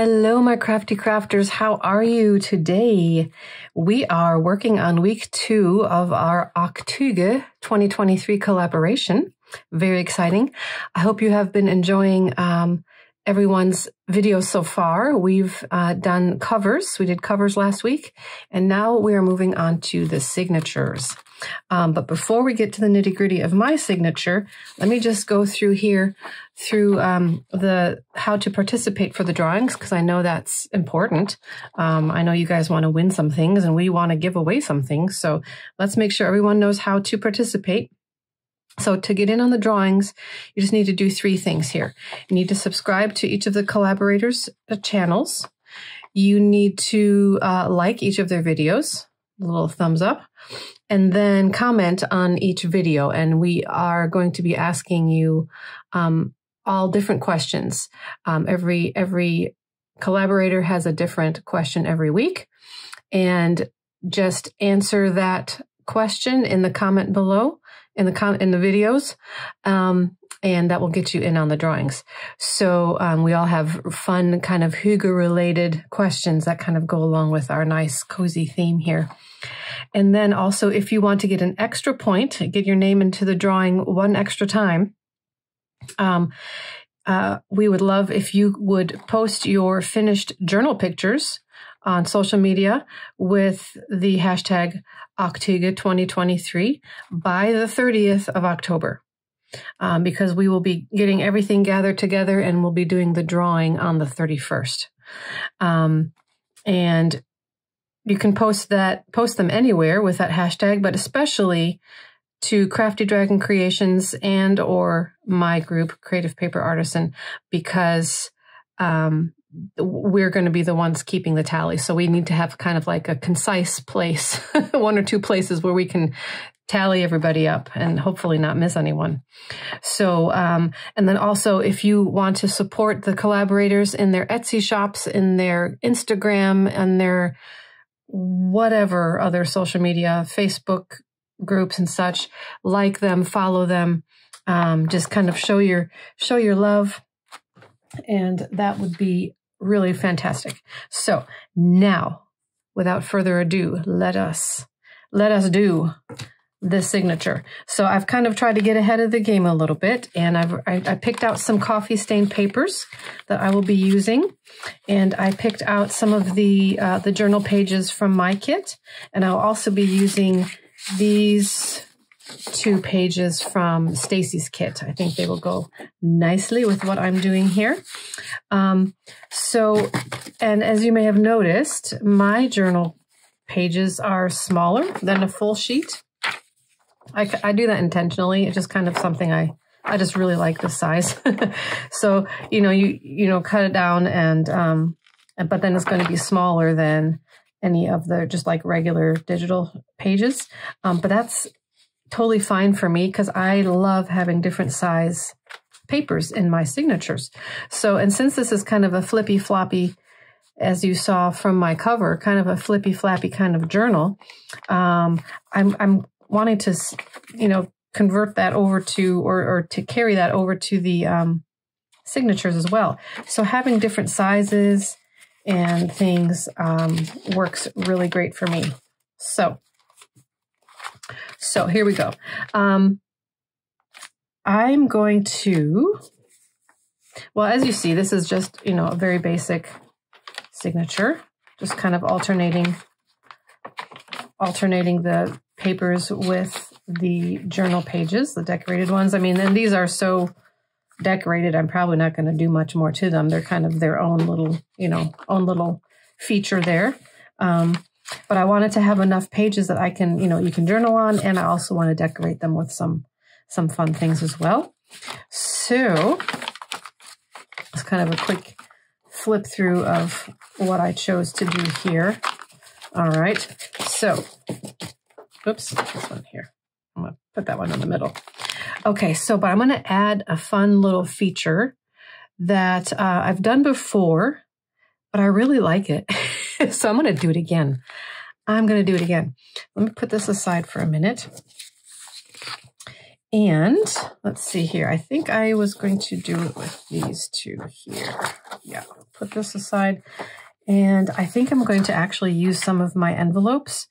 Hello, my crafty crafters. How are you today? We are working on week 2 of our Oktüge 2023 collaboration. Very exciting. I hope you have been enjoying everyone's videos so far. We've done covers. We did covers last week, and now we are moving on to the signatures. But before we get to the nitty-gritty of my signature, let me just go through here through the how to participate for the drawings, because I know that's important. I know you guys want to win some things and we want to give away some things. So let's make sure everyone knows how to participate. So to get in on the drawings, you just need to do 3 things here. You need to subscribe to each of the collaborators' channels. You need to like each of their videos, a little thumbs up, and then comment on each video. And we are going to be asking you all different questions. Every collaborator has a different question every week, and just answer that question in the comment below in the videos, and that will get you in on the drawings. So we all have fun kind of hygge related questions that kind of go along with our nice cozy theme here. And then also, if you want to get an extra point, get your name into the drawing one extra time, we would love if you would post your finished journal pictures on social media with the hashtag Oktüge 2023 by the 30th of October, because we will be getting everything gathered together and we'll be doing the drawing on the 31st. And you can post them anywhere with that hashtag, but especially to Crafty Dragon Creations and or my group, Creative Paper Artisan, because we're going to be the ones keeping the tally. So we need to have kind of like a concise place, 1 or 2 places where we can tally everybody up and hopefully not miss anyone. So, and then also if you want to support the collaborators in their Etsy shops, in their Instagram, and their whatever other social media, Facebook groups and such, like them, follow them, just kind of show your love. And that would be really fantastic. So now, without further ado, let us do this signature. So I've kind of tried to get ahead of the game a little bit, and I picked out some coffee stained papers that I will be using, and I picked out some of the journal pages from my kit, and I'll also be using these 2 pages from Stacy's kit. I think they will go nicely with what I'm doing here. And as you may have noticed, my journal pages are smaller than a full sheet. I do that intentionally. It's just kind of something I just really like the size. So, you cut it down and, but then it's going to be smaller than any of the just like regular digital pages. But that's totally fine for me because I love having different size papers in my signatures. So, and since this is kind of a flippy floppy, as you saw from my cover, kind of a flippy flappy kind of journal, I'm wanting to, convert that over to, or to carry that over to the signatures as well. So having different sizes and things works really great for me. So here we go. I'm going to, well, as you see, this is just, a very basic signature, just kind of alternating the papers with the journal pages, the decorated ones. I mean, and these are so decorated, I'm probably not going to do much more to them. They're kind of their own little, feature there. But I wanted to have enough pages that I can, you can journal on, and I also want to decorate them with some fun things as well. So it's kind of a quick flip through of what I chose to do here. All right. So, oops, this one here. I'm going to put that one in the middle. Okay. So, but I'm going to add a fun little feature that I've done before, but I really like it. So I'm going to do it again. Let me put this aside for a minute. And let's see here. I think I was going to do it with these 2 here. Yeah, put this aside. And I think I'm going to actually use some of my envelopes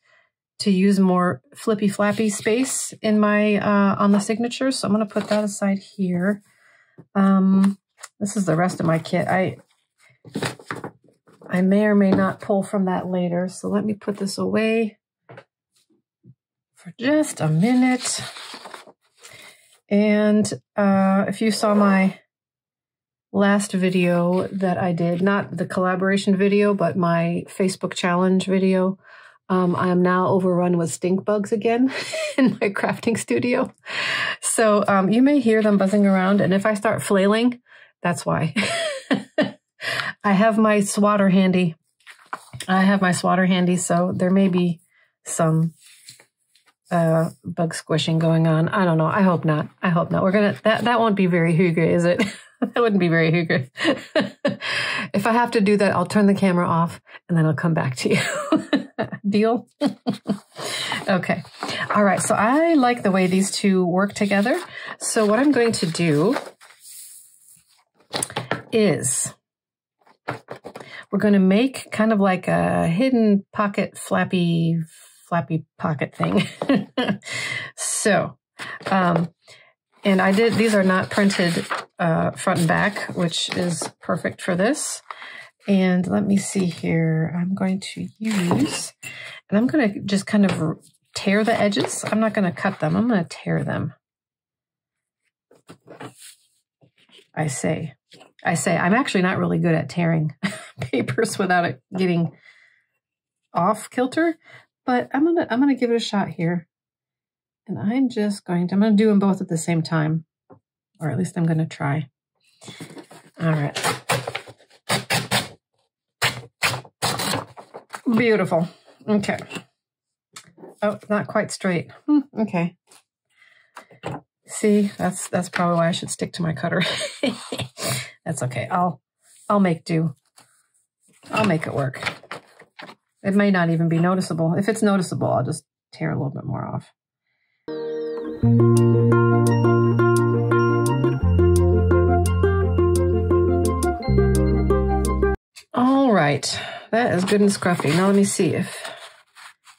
to use more flippy flappy space in my on the signatures. So I'm going to put that aside here. This is the rest of my kit. I may or may not pull from that later. So let me put this away for just a minute. And if you saw my last video that I did, not the collaboration video, but my Facebook challenge video, I am now overrun with stink bugs again in my crafting studio. So you may hear them buzzing around, and if I start flailing, that's why. I have my swatter handy. So there may be some bug squishing going on. I don't know. I hope not. We're gonna that won't be very hygge, is it? That wouldn't be very hygge. If I have to do that, I'll turn the camera off and then I'll come back to you. Deal? Okay. All right. So I like the way these two work together. So what I'm going to do is we're going to make kind of like a hidden pocket flappy pocket thing. So, and I did, these are not printed front and back, which is perfect for this. And let me see here. I'm going to use, and I'm going to just kind of tear the edges. I'm not going to cut them. I'm going to tear them. I say, I'm actually not really good at tearing papers without it getting off kilter, but I'm going to give it a shot here. And I'm going to do them both at the same time, or at least I'm going to try. All right. Beautiful. Okay. Oh, not quite straight. Okay. See, that's probably why I should stick to my cutter. That's okay. I'll make do. I'll make it work. It may not even be noticeable. If it's noticeable, I'll just tear a little bit more off. All right. That is good and scruffy. Now let me see if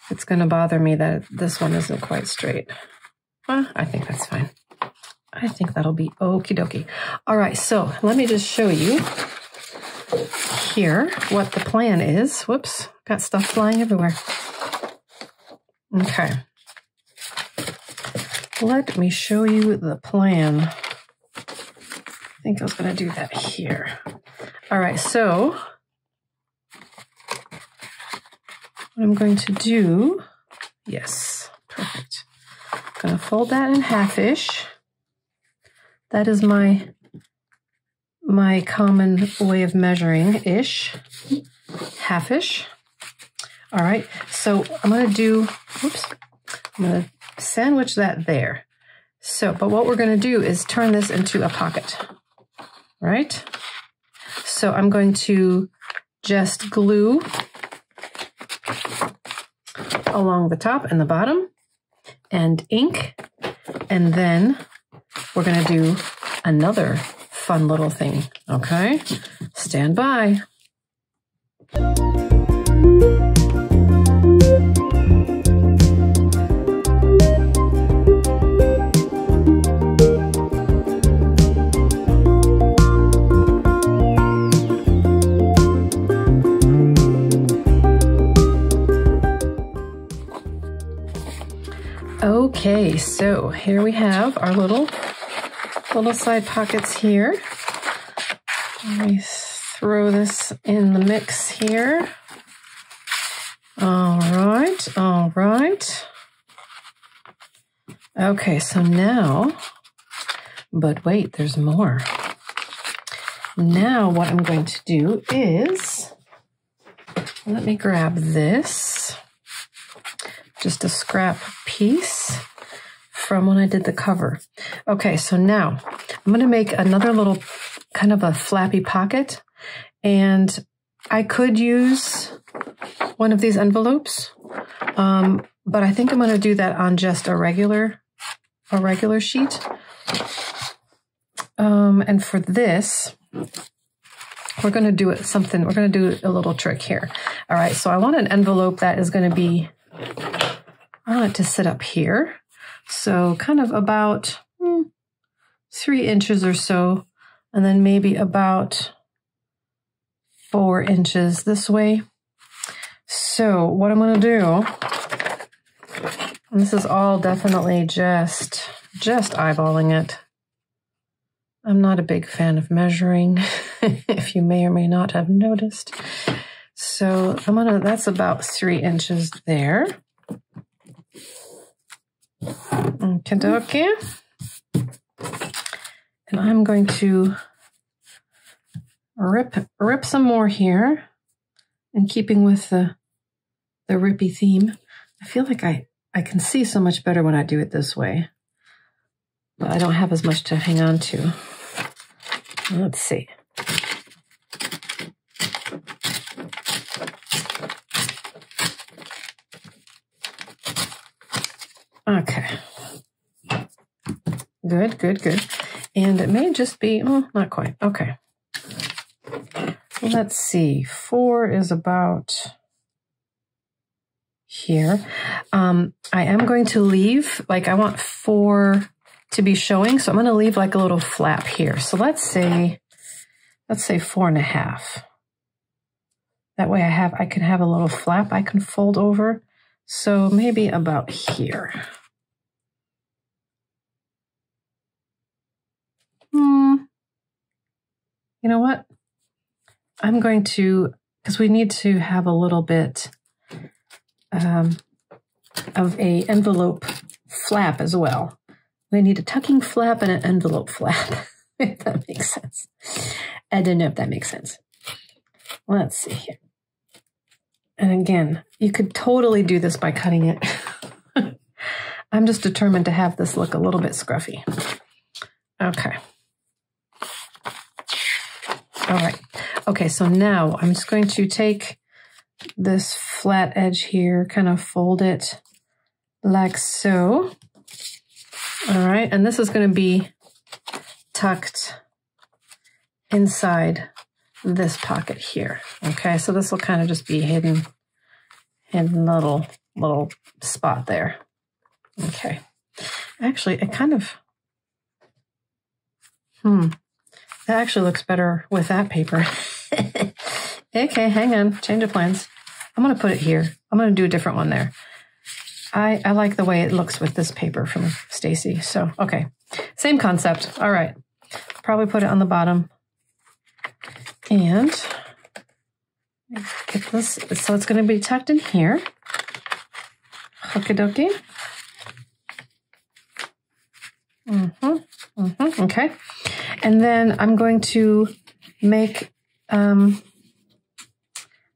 it's going to bother me that this one isn't quite straight. I think that's fine. I think that'll be okie dokie. All right, so let me just show you here what the plan is. Whoops, got stuff flying everywhere. Okay. Let me show you the plan. I think I was going to do that here. All right, so what I'm going to do, yes, perfect. I'm going to fold that in half-ish. That is my common way of measuring-ish, half-ish. All right, so I'm going to do, whoops, I'm going to sandwich that there. So, but what we're going to do is turn this into a pocket, right? So I'm going to just glue along the top and the bottom and ink, and then we're going to do another fun little thing, okay? Stand by. Okay, so here we have our little side pockets here. Let me throw this in the mix here. All right. Okay, so now, but wait, there's more. Now what I'm going to do is, let me grab this, just a scrap piece from when I did the cover. Okay, so now I'm going to make another little kind of a flappy pocket, and I could use one of these envelopes, but I think I'm going to do that on just a regular sheet. And for this, we're going to do it something. We're going to do a little trick here. All right. So I want an envelope that is going to be, I want it to sit up here. So kind of about 3 inches or so, and then maybe about 4 inches this way. So what I'm going to do, and this is all definitely just eyeballing it. I'm not a big fan of measuring, if you may or may not have noticed. So that's about 3 inches there. Okay. And I'm going to rip some more here, in keeping with the rippy theme. I feel like I can see so much better when I do it this way, but I don't have as much to hang on to. Let's see. Okay. Good, good, good. And it may just be, not quite. Okay. Let's see. 4 is about here. I am going to leave, like I want 4 to be showing. So I'm going to leave like a little flap here. So let's say 4.5. That way I can have a little flap I can fold over. So maybe about here. You know what? I'm going to, because we need to have a little bit of a envelope flap as well. We need a tucking flap and an envelope flap, if that makes sense. I don't know if that makes sense. Let's see here. And again, you could totally do this by cutting it. I'm just determined to have this look a little bit scruffy. Okay. All right. Okay, so now I'm just going to take this flat edge here, kind of fold it like so. All right, and this is going to be tucked inside this pocket here. Okay, so this will kind of just be hidden little spot there. Okay. Actually, it kind of, that actually looks better with that paper. Okay, hang on, change of plans. I'm going to put it here. I'm going to do a different one there. I like the way it looks with this paper from Stacy. So, okay, same concept. All right, probably put it on the bottom. And get this, so it's going to be tucked in here. Okie dokie. Okay. And then I'm going to make,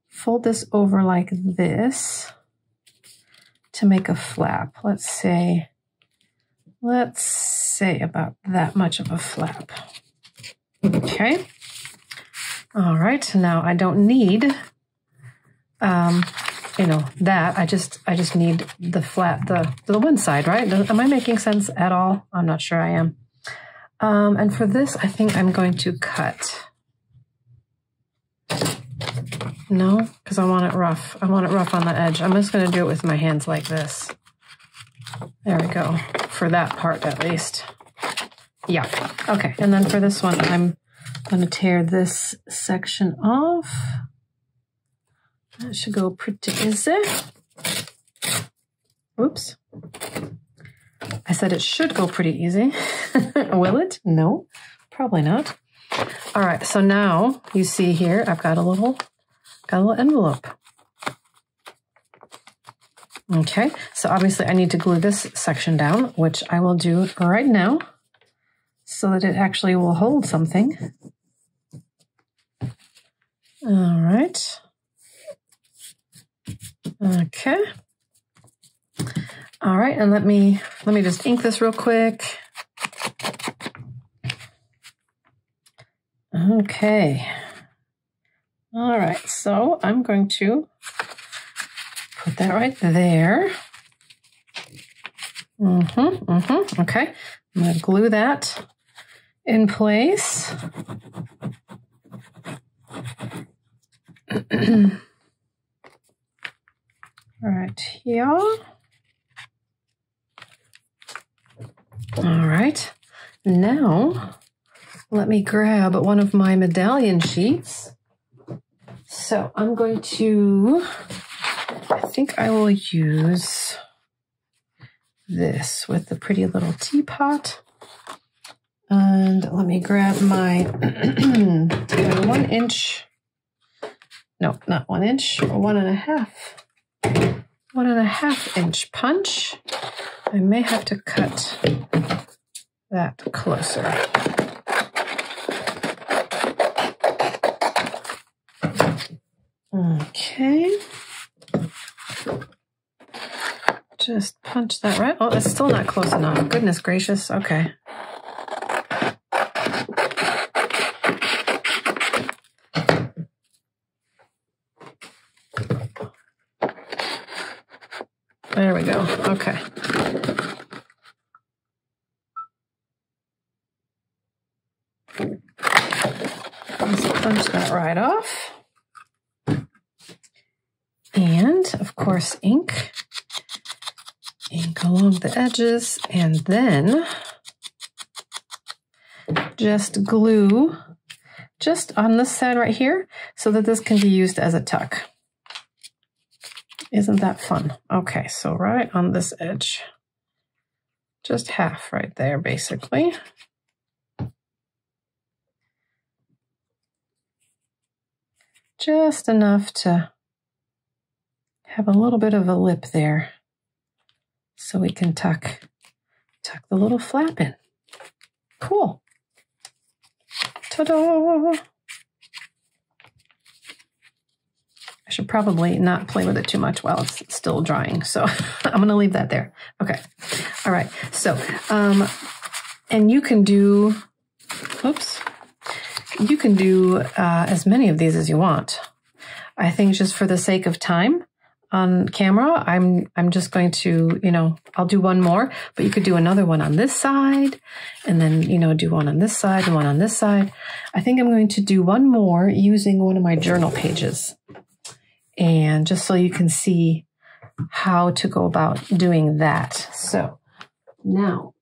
fold this over like this to make a flap. Let's say about that much of a flap. Okay. All right. Now I don't need, that. I just need the flap, the one side, right? Am I making sense at all? I'm not sure I am. And for this, I think I'm going to cut. No, because I want it rough. I want it rough on the edge. I'm just going to do it with my hands like this. There we go. For that part, at least. Yeah. Okay. And then for this one, I'm going to tear this section off. That should go pretty easy. Oops. I said it should go pretty easy. Will it? No, probably not. All right. So now you see here, I've got a little envelope. Okay, so obviously I need to glue this section down, which I will do right now so that it actually will hold something. All right. Okay. All right, and let me just ink this real quick. Okay. All right, so I'm going to put that right there. Okay, I'm going to glue that in place. Right here. All right. Now, let me grab one of my medallion sheets. So I'm going to, I think I will use this with the pretty little teapot. And let me grab my 1 inch, no, not 1 inch, 1.5. 1.5 inch punch. I may have to cut that closer. Okay. Just punch that right. Oh, it's still not close enough. Goodness gracious. Okay. There we go. Okay. Let's punch that right off. And, of course, ink. Ink along the edges. And then just glue just on this side right here so that this can be used as a tuck. Isn't that fun? Okay, so right on this edge. Just half right there, basically. Just enough to have a little bit of a lip there so we can tuck the little flap in. Cool. Ta-da! I should probably not play with it too much while it's still drying, so I'm going to leave that there. Okay. All right. So, and you can do, oops, you can do as many of these as you want. I think just for the sake of time on camera, I'm just going to, I'll do one more, but you could do another one on this side, and then, do one on this side and one on this side. I think I'm going to do one more using one of my journal pages. And just so you can see how to go about doing that. So now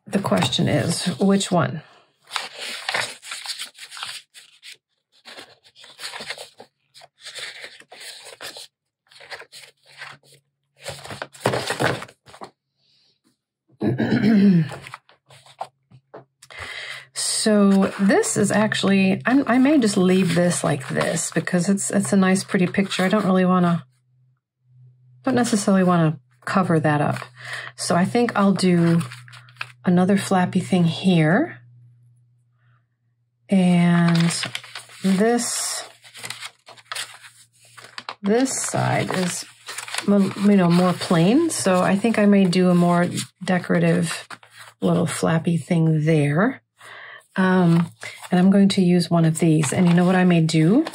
the question is, which one? So this is actually, I may just leave this like this because it's a nice pretty picture. I don't necessarily want to cover that up. So I think I'll do another flappy thing here. And this side is, more plain. So I think I may do a more decorative little flappy thing there. And I'm going to use one of these. And you know what I may do?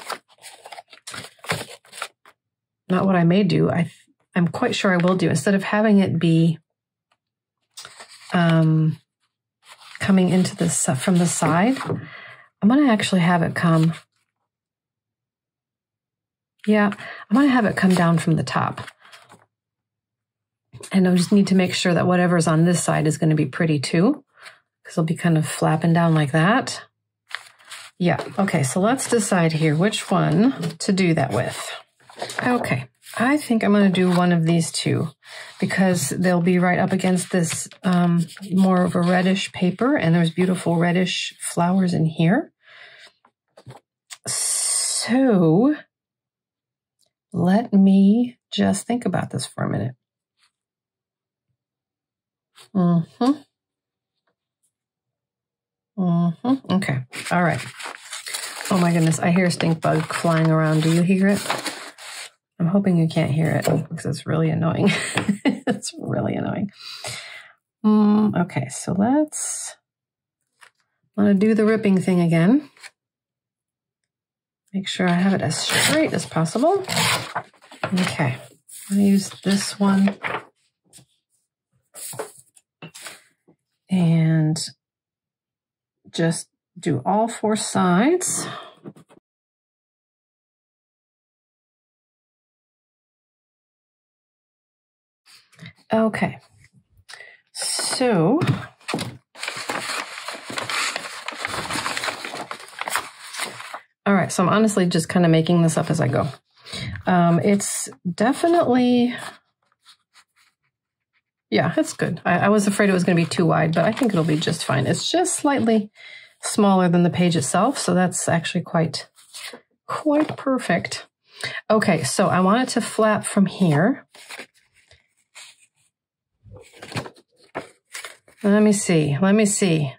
Not what I may do. I'm quite sure I will do. Instead of having it be coming into this from the side, I'm going to actually have it come. Yeah, I'm going to have it come down from the top. And I just need to make sure that whatever's on this side is going to be pretty too. Because it'll be kind of flapping down like that. Yeah, okay, so let's decide here which one to do that with. Okay, I think I'm going to do one of these two because they'll be right up against this more of a reddish paper, and there's beautiful reddish flowers in here. So let me just think about this for a minute. Okay. All right. Oh my goodness. I hear a stink bug flying around. Do you hear it? I'm hoping you can't hear it because it's really annoying. It's really annoying. Okay. So I'm going to do the ripping thing again. Make sure I have it as straight as possible. Okay. I'm going to use this one. And just do all 4 sides. Okay. So all right, so I'm honestly just kind of making this up as I go. It's definitely, yeah, it's good. I was afraid it was going to be too wide, but I think it'll be just fine. It's just slightly smaller than the page itself, so that's actually quite perfect. Okay, so I want it to flap from here. Let me see.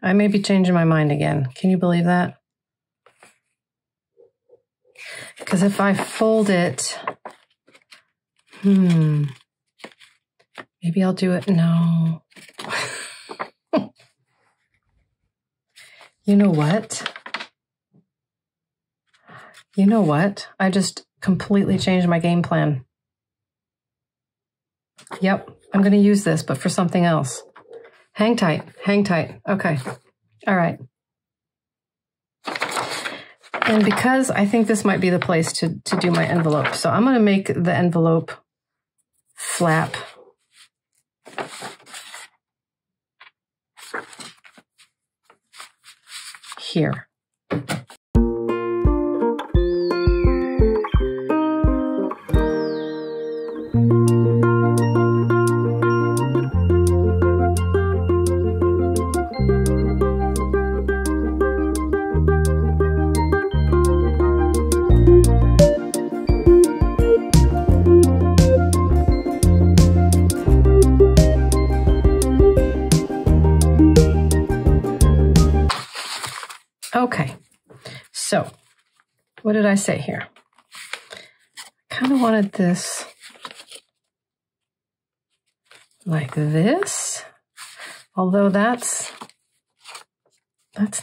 I may be changing my mind again. Can you believe that? Because if I fold it, maybe I'll do it. No. You know what? I just completely changed my game plan. Yep, I'm going to use this, but for something else. Hang tight. Okay. All right. And because I think this might be the place to do my envelope, so I'm going to make the envelope flap here. Okay, so what did I say here? I kind of wanted this like this, although that's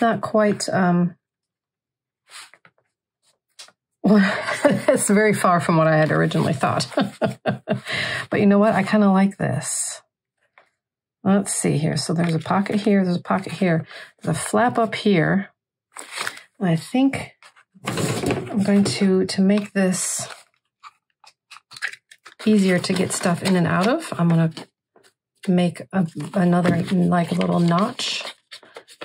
not quite, it's very far from what I had originally thought. But you know what? I kind of like this. Let's see here. So there's a pocket here, there's a pocket here, there's a flap up here. I think I'm going to make this easier to get stuff in and out of. I'm going to make another, like a little notch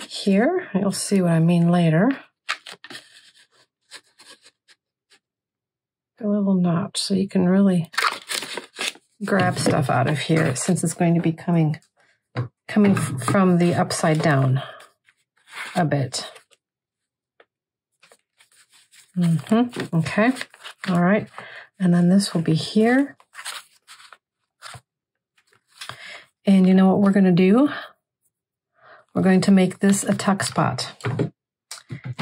here. You'll see what I mean later. A little notch so you can really grab stuff out of here, since it's going to be coming from the upside down a bit. Okay. All right. And then this will be here. And you know what we're going to do? We're going to make this a tuck spot.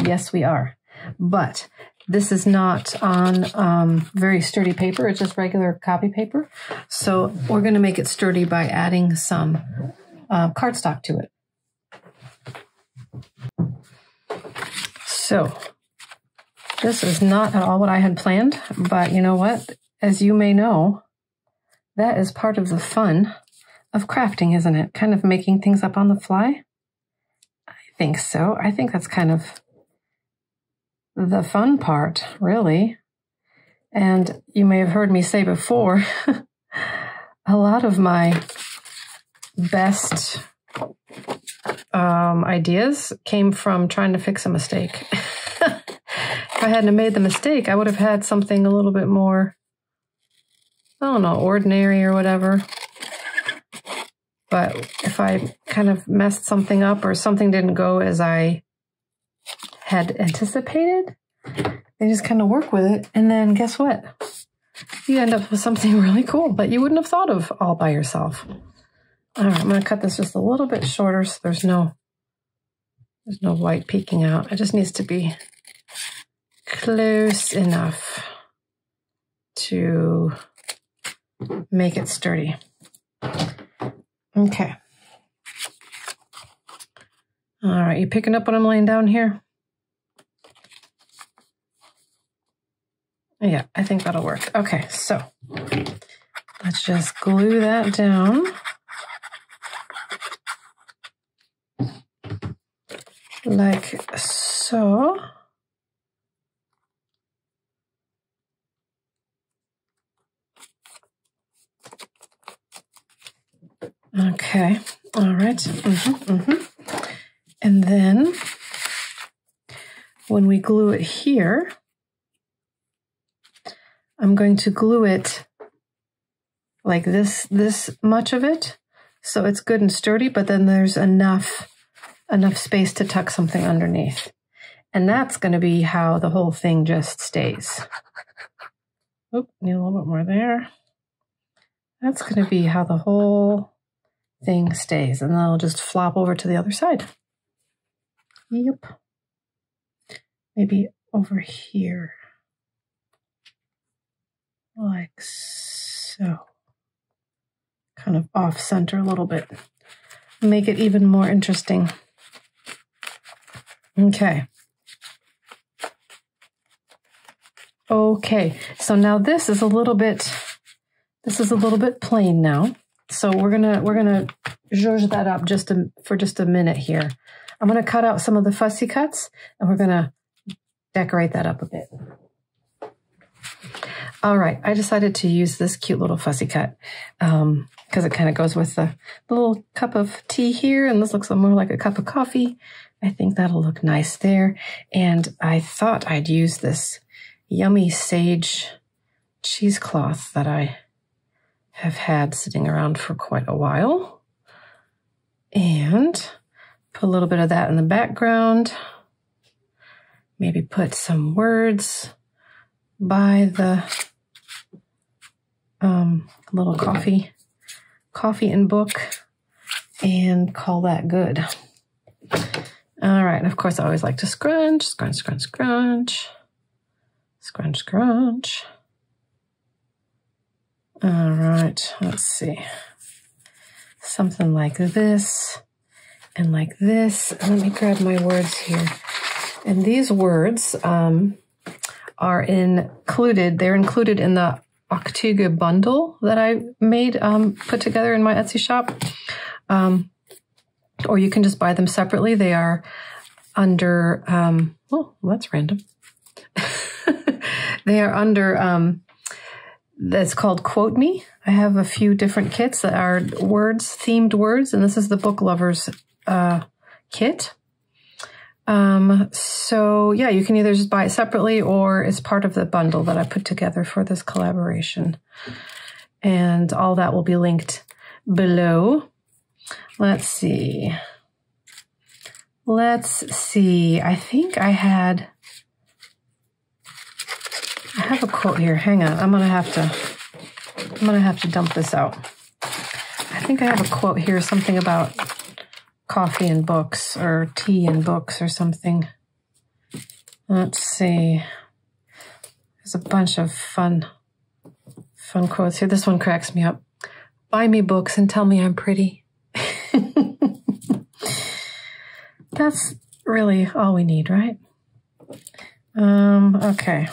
Yes, we are. But this is not on very sturdy paper. It's just regular copy paper. So we're going to make it sturdy by adding some cardstock to it. So this is not at all what I had planned, but you know what? As you may know, that is part of the fun of crafting, isn't it? Kind of making things up on the fly. I think so. I think that's kind of the fun part, really. And you may have heard me say before, a lot of my best ideas came from trying to fix a mistake. If I hadn't made the mistake, I would have had something a little bit more, I don't know, ordinary or whatever. But if I kind of messed something up or something didn't go as I had anticipated, they just kind of work with it. And then guess what? You end up with something really cool that you wouldn't have thought of all by yourself. All right, I'm going to cut this just a little bit shorter so there's no white peeking out. It just needs to be close enough to make it sturdy. Okay. All right, you picking up what I'm laying down here? Yeah, I think that'll work. Okay, so let's just glue that down. Like so. Okay. All right. And then when we glue it here, I'm going to glue it like this much of it, so it's good and sturdy, but then there's enough space to tuck something underneath. And that's going to be how the whole thing just stays. Oop, need a little bit more there. That's going to be how the whole thing stays. And then I'll just flop over to the other side. Yep. Maybe over here. Like so. Kind of off center a little bit. Make it even more interesting. Okay. Okay, so now this is a little bit plain now. So we're gonna zhuzh that up for just a minute here. I'm gonna cut out some of the fussy cuts and we're gonna decorate that up a bit. All right, I decided to use this cute little fussy cut because it kind of goes with the little cup of tea here, and this looks more like a cup of coffee. I think that'll look nice there. And I thought I'd use this yummy sage cheesecloth that I have had sitting around for quite a while. And put a little bit of that in the background. Maybe put some words by the little coffee and book and call that good. All right, and of course I always like to scrunch, scrunch, scrunch, scrunch. Scrunch, scrunch. All right, let's see. Something like this and like this. Let me grab my words here. And these words are included. They're included in the Aktuga bundle that I made, put together in my Etsy shop. Or you can just buy them separately. They are under, oh, that's random. They are under, that's called Quote Me. I have a few different kits that are words, themed words, and this is the Book Lovers kit. So yeah, you can either just buy it separately or it's part of the bundle that I put together for this collaboration. And all that will be linked below. Let's see. I think I have a quote here. Hang on. I'm gonna have to dump this out. I think I have a quote here, something about coffee and books or tea and books or something. Let's see. There's a bunch of fun quotes here. This one cracks me up. Buy me books and tell me I'm pretty. That's really all we need, right? Okay.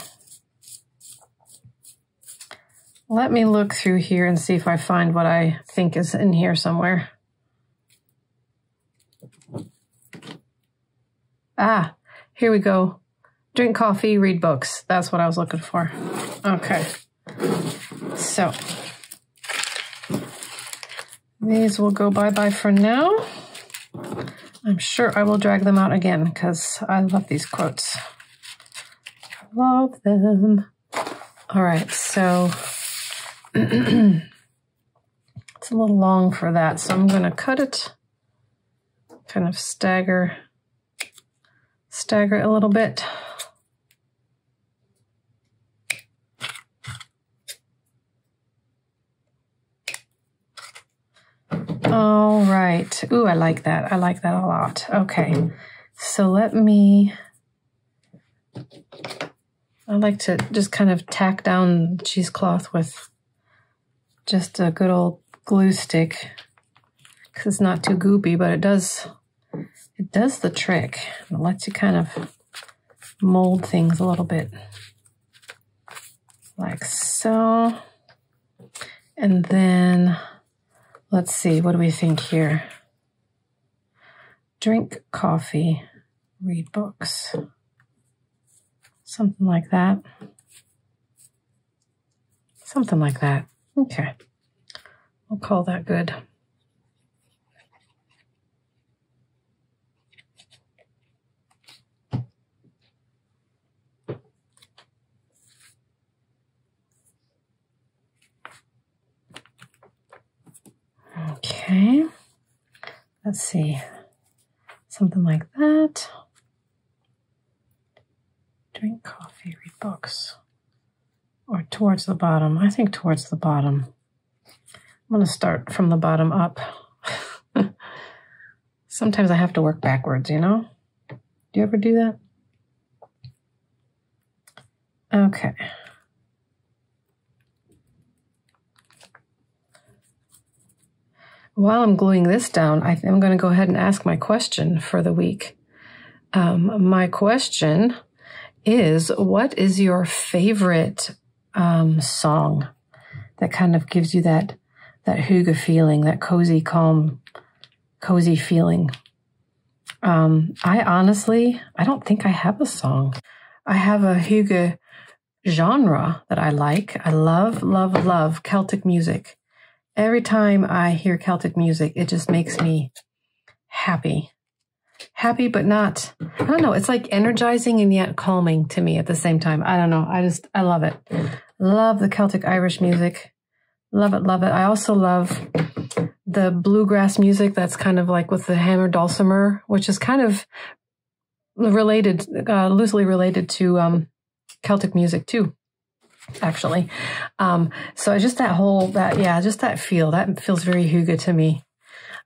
Let me look through here and see if I find what I think is in here somewhere. Ah, here we go. Drink coffee, read books. That's what I was looking for. Okay. So, these will go bye-bye for now. I'm sure I will drag them out again because I love these quotes. I love them. All right, so it's a little long for that, so I'm going to cut it, kind of stagger it a little bit. All right. Ooh, I like that. I like that a lot. Okay. So I like to just kind of tack down the cheesecloth with just a good old glue stick because it's not too goopy, but it does the trick. It lets you kind of mold things a little bit like so. And then let's see, what do we think here? Drink coffee, read books. Something like that. Something like that. Okay. We'll call that good. Okay. Let's see. Something like that. Drink coffee, read books. Or towards the bottom. I think towards the bottom. I'm going to start from the bottom up. Sometimes I have to work backwards, you know? Do you ever do that? Okay. While I'm gluing this down, I'm going to go ahead and ask my question for the week. My question is, what is your favorite song that kind of gives you that hygge feeling, that cozy, calm, cozy feeling? I don't think I have a song. I have a hygge genre that I like. I love, love, love Celtic music. Every time I hear Celtic music, it just makes me happy. Happy, but not, I don't know, it's like energizing and yet calming to me at the same time. I don't know. I love it. Love the Celtic Irish music. Love it, love it. I also love the bluegrass music that's kind of like with the hammer dulcimer, which is kind of related, loosely related to Celtic music too, actually. So just just that feels very hygge to me.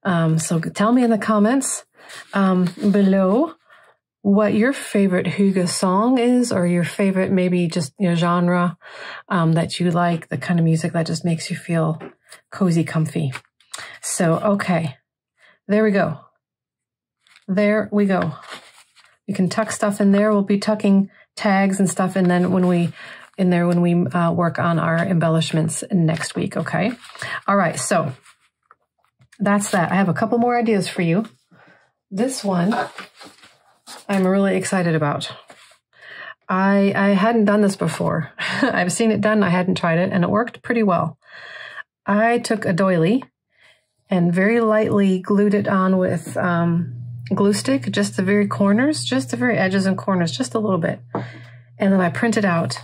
So tell me in the comments below what your favorite hygge song is, or your favorite maybe just genre that you like, the kind of music that just makes you feel cozy, comfy. So, okay, there we go. There we go. You can tuck stuff in there. We'll be tucking tags and stuff, and then when we work on our embellishments next week. Okay. All right. So that's that. I have a couple more ideas for you. This one I'm really excited about. I hadn't done this before. I've seen it done. I hadn't tried it, and it worked pretty well. I took a doily and very lightly glued it on with glue stick, just the very corners, just the very edges and corners, just a little bit. And then I printed out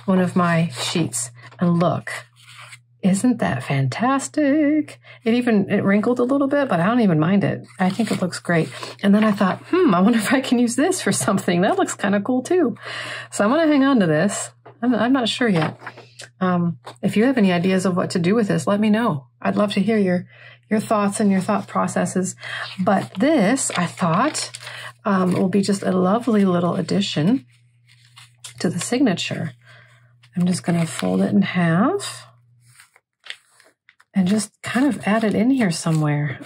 one of my sheets, and look, isn't that fantastic? It wrinkled a little bit, but I don't even mind it. I think it looks great. And then I thought, I wonder if I can use this for something. That looks kind of cool too. So I'm going to hang on to this. I'm not sure yet. If you have any ideas of what to do with this, let me know. I'd love to hear your thoughts and your thought processes. But this, I thought, will be just a lovely little addition to the signature. I'm just going to fold it in half and just kind of add it in here somewhere.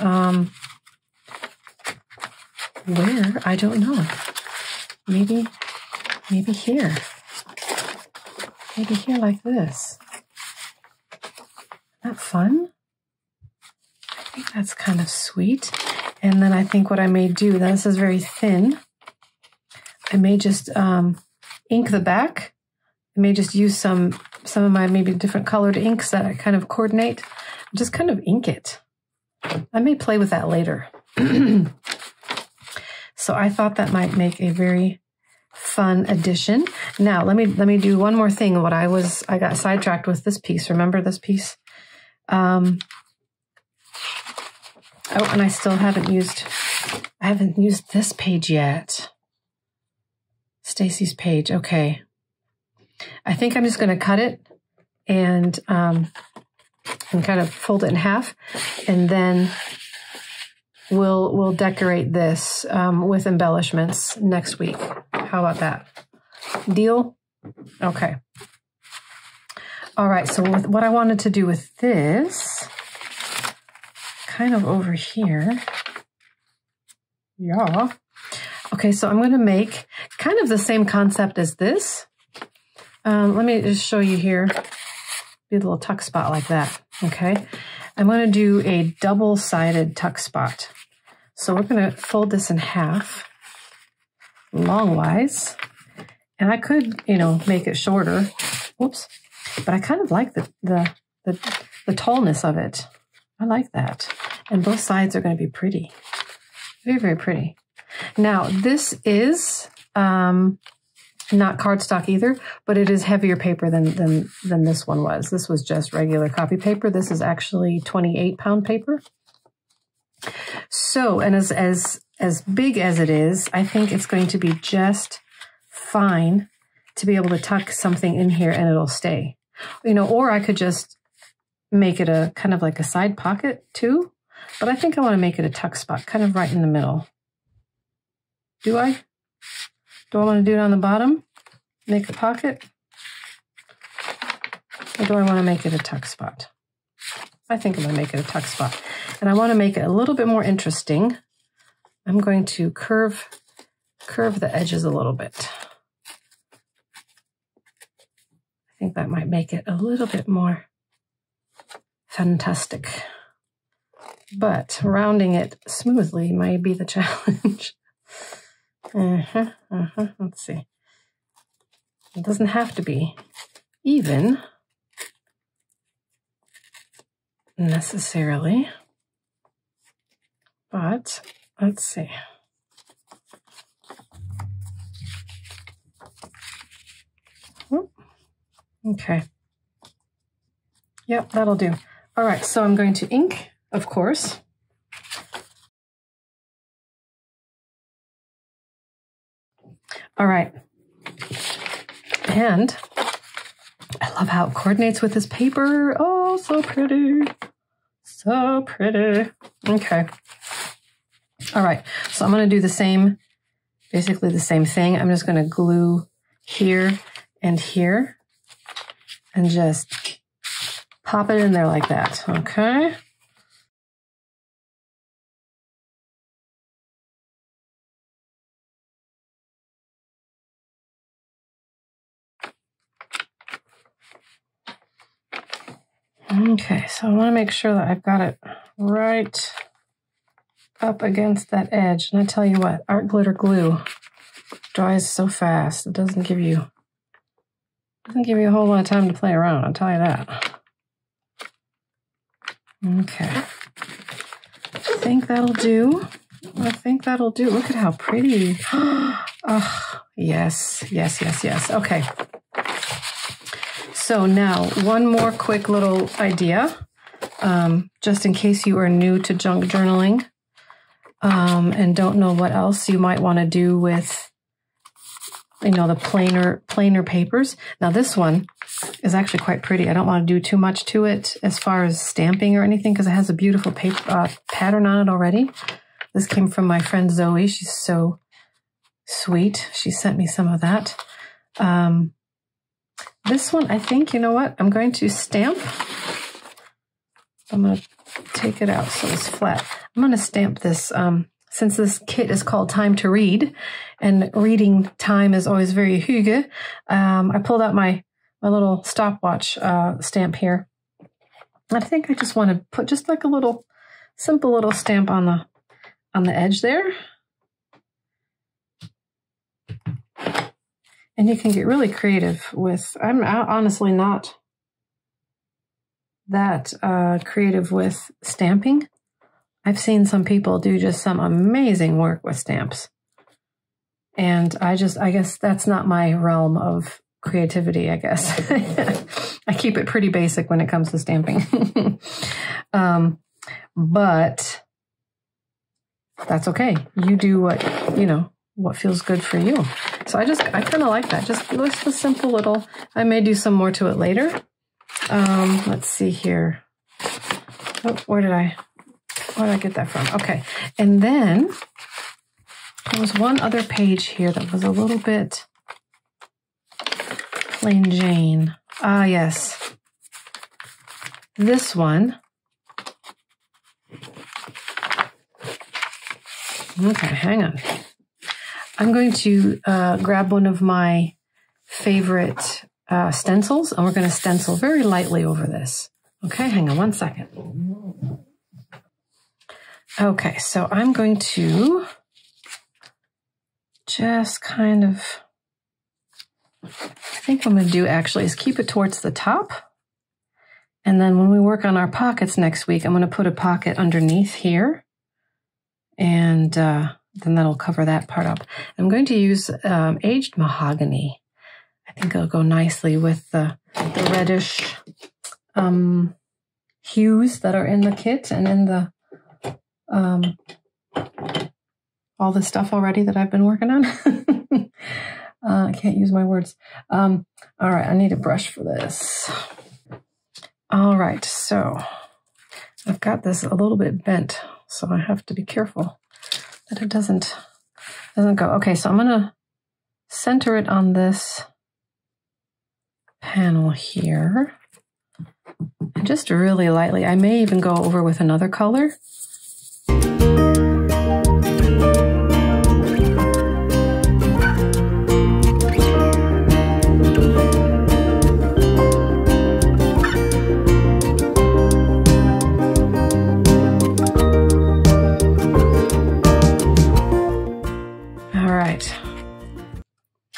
Where? I don't know. Maybe here. Maybe here like this. Isn't that fun? I think that's kind of sweet. And then I think what I may do, this is very thin. I may just ink the back. I may just use some of my maybe different colored inks that I kind of coordinate. Just kind of ink it. I may play with that later. So I thought that might make a very fun addition. Now let me do one more thing. I got sidetracked with this piece. Remember this piece? Oh, and I still haven't used this page yet. Stacy's page. Okay. I think I'm just going to cut it and kind of fold it in half, and then we'll decorate this with embellishments next week. How about that? Deal? Okay. All right. So what I wanted to do with this, kind of over here. Yeah. Okay. So I'm going to make kind of the same concept as this. Let me just show you here. Do a little tuck spot like that. Okay. I'm going to do a double-sided tuck spot. So we're going to fold this in half longwise. And I could, make it shorter. Whoops. But I kind of like the tallness of it. I like that. And both sides are going to be pretty. Very, very pretty. Now, this is not cardstock either, but it is heavier paper than this one was. This was just regular copy paper. This is actually 28-pound paper. So, and as big as it is, I think it's going to be just fine to be able to tuck something in here and it'll stay. You know, or I could just make it a kind of like a side pocket too. But I think I want to make it a tuck spot, kind of right in the middle. Do I? Do I want to do it on the bottom? Make a pocket? Or do I want to make it a tuck spot? I think I'm going to make it a tuck spot. And I want to make it a little bit more interesting. I'm going to curve the edges a little bit. I think that might make it a little bit more fantastic. But rounding it smoothly might be the challenge. Let's see. It doesn't have to be even necessarily, but let's see. Okay. Yep, that'll do. All right, so I'm going to ink, of course. All right. And I love how it coordinates with this paper. Oh, so pretty. So pretty. Okay. All right. So I'm going to do the same, basically the same thing. I'm just going to glue here and here and just pop it in there like that. Okay. Okay, so I want to make sure that I've got it right up against that edge. And I tell you what, art glitter glue dries so fast. It doesn't give you a whole lot of time to play around, I'll tell you that. Okay. I think that'll do. I think that'll do. Look at how pretty. Oh, yes, yes, yes, yes. Okay. So now, one more quick little idea, just in case you are new to junk journaling and don't know what else you might want to do with, you know, the plainer papers. Now, this one is actually quite pretty. I don't want to do too much to it as far as stamping or anything because it has a beautiful paper, pattern on it already. This came from my friend Zoe. She's so sweet. She sent me some of that. This one, I think, you know what? I'm going to stamp. I'm going to take it out so it's flat. I'm going to stamp this, since this kit is called Time to Read, and reading time is always very hygge. I pulled out my little stopwatch stamp here. I think I just want to put just like a little, simple little stamp on the edge there. And you can get really creative with, I'm honestly not that creative with stamping. I've seen some people do just some amazing work with stamps. And I guess that's not my realm of creativity, I guess. I keep it pretty basic when it comes to stamping. But that's okay. You do what, you know, what feels good for you. So I kind of like that. Just a simple little, I may do some more to it later. Let's see here. Oh, where did I get that from? Okay. And then there was one other page here that was a little bit plain Jane. Ah, yes. This one. Okay, hang on. I'm going to grab one of my favorite stencils, and we're going to stencil very lightly over this. Okay, hang on one second. Okay, so I'm going to just kind of, I think what I'm going to do actually is keep it towards the top. And then when we work on our pockets next week, I'm going to put a pocket underneath here. And then that'll cover that part up. I'm going to use aged mahogany. I think it'll go nicely with the reddish hues that are in the kit and in the all the stuff already that I've been working on. I can't use my words. All right, I need a brush for this. All right, so I've got this a little bit bent, so I have to be careful that it doesn't go. Okay, so I'm gonna center it on this panel here. And just really lightly. I may even go over with another color.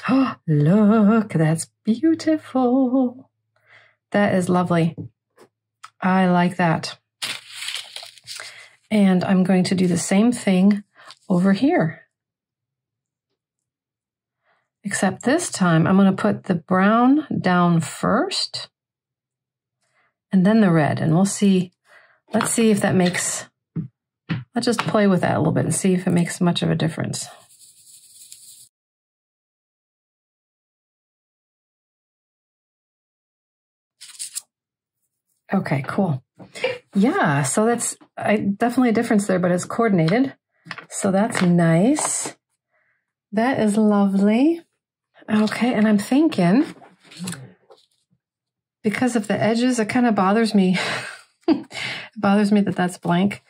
Oh, look, that's beautiful. That is lovely. I like that. And I'm going to do the same thing over here. Except this time, I'm going to put the brown down first and then the red. And we'll see. Let's see if that makes, let's just play with that a little bit and see if it makes much of a difference. Okay, cool. Yeah, so that's definitely a difference there, but it's coordinated. So that's nice. That is lovely. Okay, and I'm thinking, because of the edges, it kind of bothers me. It bothers me that that's blank.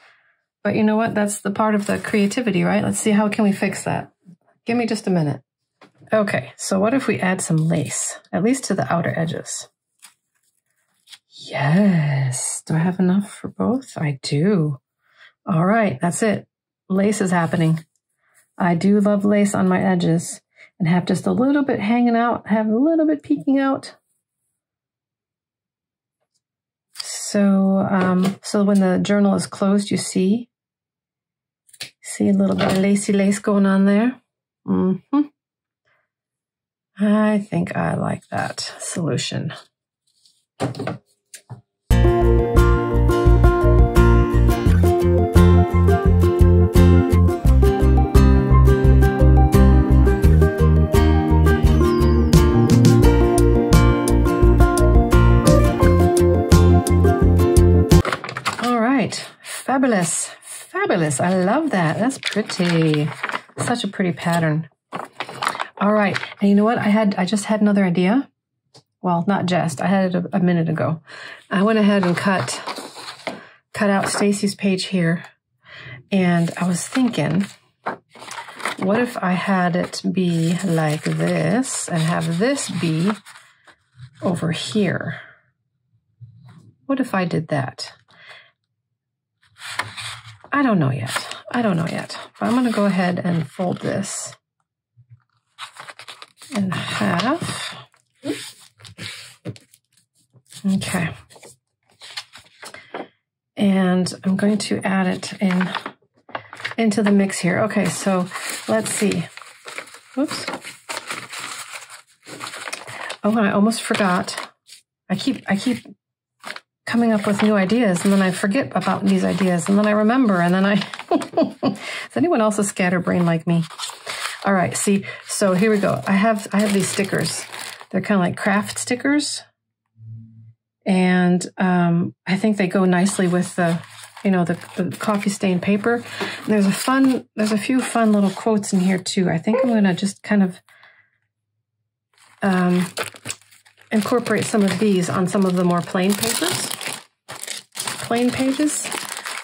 But you know what? That's the part of the creativity, right? Let's see, how can we fix that? Give me just a minute. Okay, so what if we add some lace, at least to the outer edges? Yes. Do I have enough for both? I do. All right, that's it. Lace is happening. I do love lace on my edges and have just a little bit hanging out, have a little bit peeking out. So, so when the journal is closed, you see a little bit of lacy lace going on there. I think I like that solution. Fabulous. Fabulous. I love that. That's pretty. Such a pretty pattern. All right. And you know what? I just had another idea. Well, not just. I had it a minute ago. I went ahead and cut out Stacy's page here. And I was thinking, what if I had it be like this and have this be over here? What if I did that? I don't know yet. I don't know yet. But I'm going to go ahead and fold this in half. Okay. And I'm going to add it into the mix here. Okay, so let's see. Oops. Oh, I almost forgot. I keep coming up with new ideas, and then I forget about these ideas, and then I remember, and then I... Is anyone else a scatterbrain like me? All right, see, so here we go. I have these stickers. They're kind of like craft stickers, and I think they go nicely with the, you know, the coffee stain paper. And there's a few fun little quotes in here too. I think I'm going to just kind of incorporate some of these on some of the more plain pages.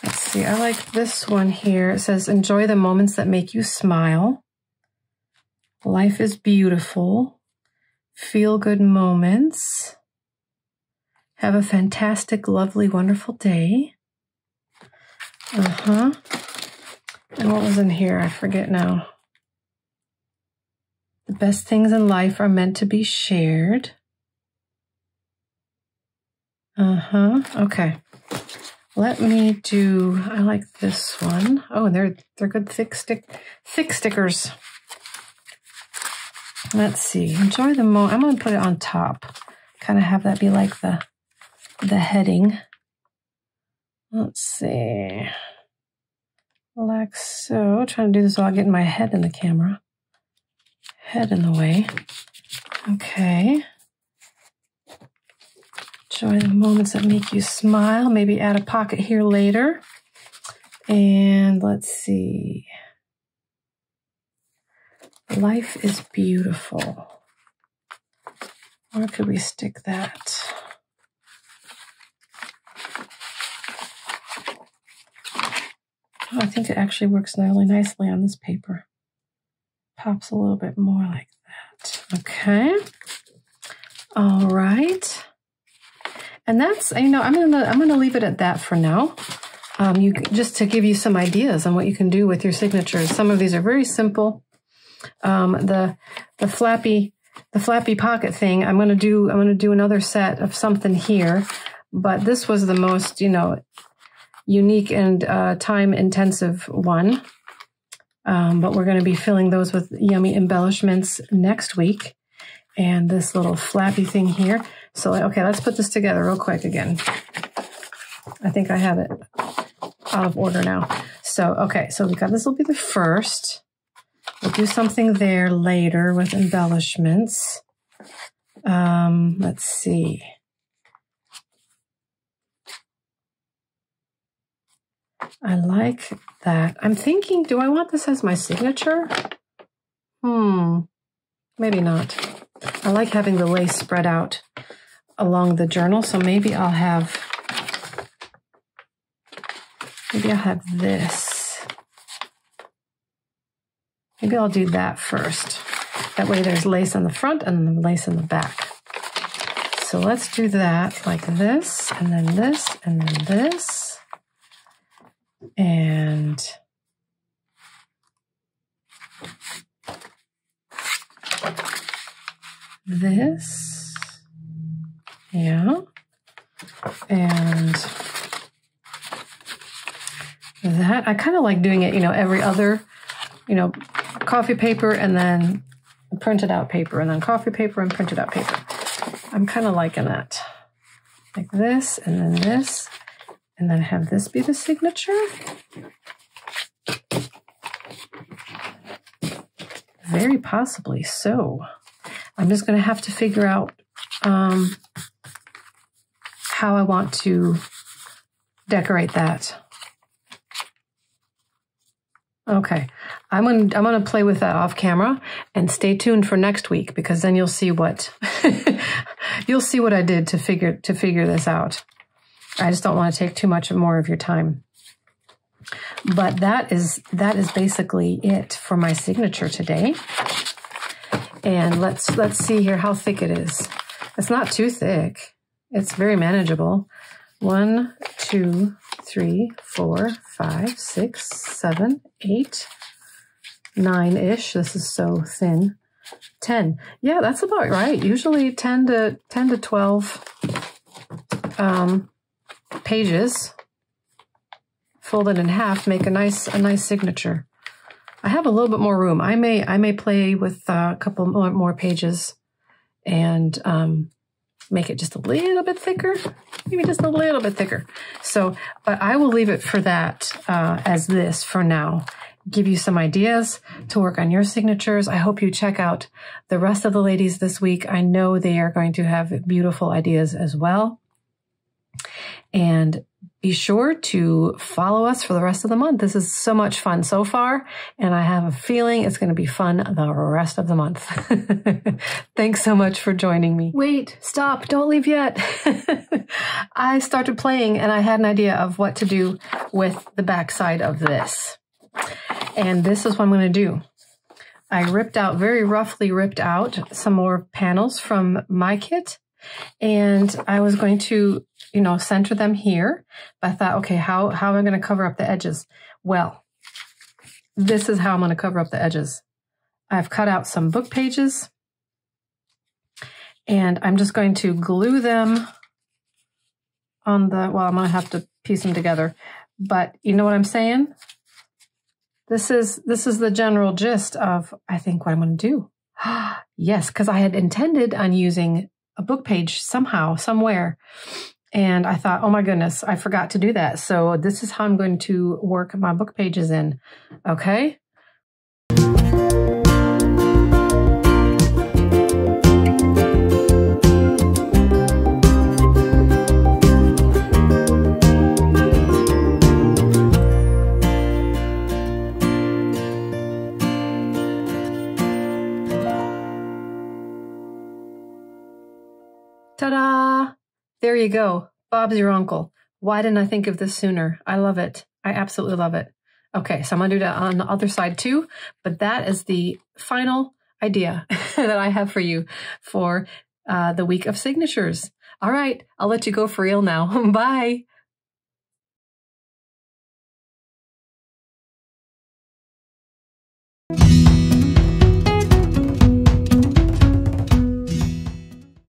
Let's see, I like this one here. It says, enjoy the moments that make you smile. Life is beautiful. Feel good moments. Have a fantastic, lovely, wonderful day. And what was in here? I forget now. The best things in life are meant to be shared. Okay. Let me do, I like this one. Oh, they're good thick stickers. Let's see. Enjoy the moment. I'm going to put it on top. Kind of have that be like the heading. Let's see. Like so. Trying to do this while getting my head in the camera. Head in the way. Okay. Enjoy the moments that make you smile. Maybe add a pocket here later. And let's see. Life is beautiful. Where could we stick that? Oh, I think it actually works really nicely on this paper. Pops a little bit more like that. Okay. All right. And that's, I'm gonna leave it at that for now. Just to give you some ideas on what you can do with your signatures. Some of these are very simple. The flappy pocket thing, I'm gonna do another set of something here, but this was the most, unique and time intensive one. But we're gonna be filling those with yummy embellishments next week. And this little flappy thing here. So, okay, let's put this together real quick again. I think I have it out of order now. So, okay, so we got, this will be the first. We'll do something there later with embellishments. Let's see. I like that. I'm thinking, do I want this as my signature? Maybe not. I like having the lace spread out along the journal, so maybe I'll have this. Maybe I'll do that first. That way there's lace on the front and then lace in the back. So let's do that like this, and then this, and then this. And this, yeah, and that. I kind of like doing it, every other, coffee paper and then printed out paper, and then coffee paper and printed out paper. I'm kind of liking that. Like this, and then this, and then have this be the signature. Very possibly so. I'm just going to have to figure out how I want to decorate that. Okay, I'm gonna play with that off camera, and stay tuned for next week, because then you'll see what you'll see what I did to figure this out. I just don't want to take too much more of your time. But that is basically it for my signature today. And let's see here how thick it is. It's not too thick. It's very manageable. 1, 2, 3, 4, 5, 6, 7, 8, 9-ish. This is so thin. 10. Yeah, that's about right. Usually 10 to 12 pages folded in half make a nice signature. I have a little bit more room. I may play with a couple more pages and make it just a little bit thicker, maybe just a little bit thicker. So, but I will leave it for that as this for now. Give you some ideas to work on your signatures. I hope you check out the rest of the ladies this week. I know they are going to have beautiful ideas as well. And be sure to follow us for the rest of the month. This is so much fun so far, and I have a feeling it's going to be fun the rest of the month. Thanks so much for joining me. Wait, stop, don't leave yet. I started playing and I had an idea of what to do with the back side of this. And this is what I'm going to do. I very roughly ripped out some more panels from my kit. And I was going to, center them here. But I thought, okay, how am I going to cover up the edges? Well, this is how I'm going to cover up the edges. I've cut out some book pages. And I'm just going to glue them on the, well, I'm going to have to piece them together. But you know what I'm saying? This is the general gist of, I think, what I'm going to do. Yes, because I had intended on using a book page somehow, somewhere. And I thought, oh my goodness, I forgot to do that. So this is how I'm going to work my book pages in. Okay. Ta-da! There you go. Bob's your uncle. Why didn't I think of this sooner? I love it. I absolutely love it. Okay, so I'm going to do that on the other side too, but that is the final idea that I have for you for the week of signatures. All right, I'll let you go for real now. Bye.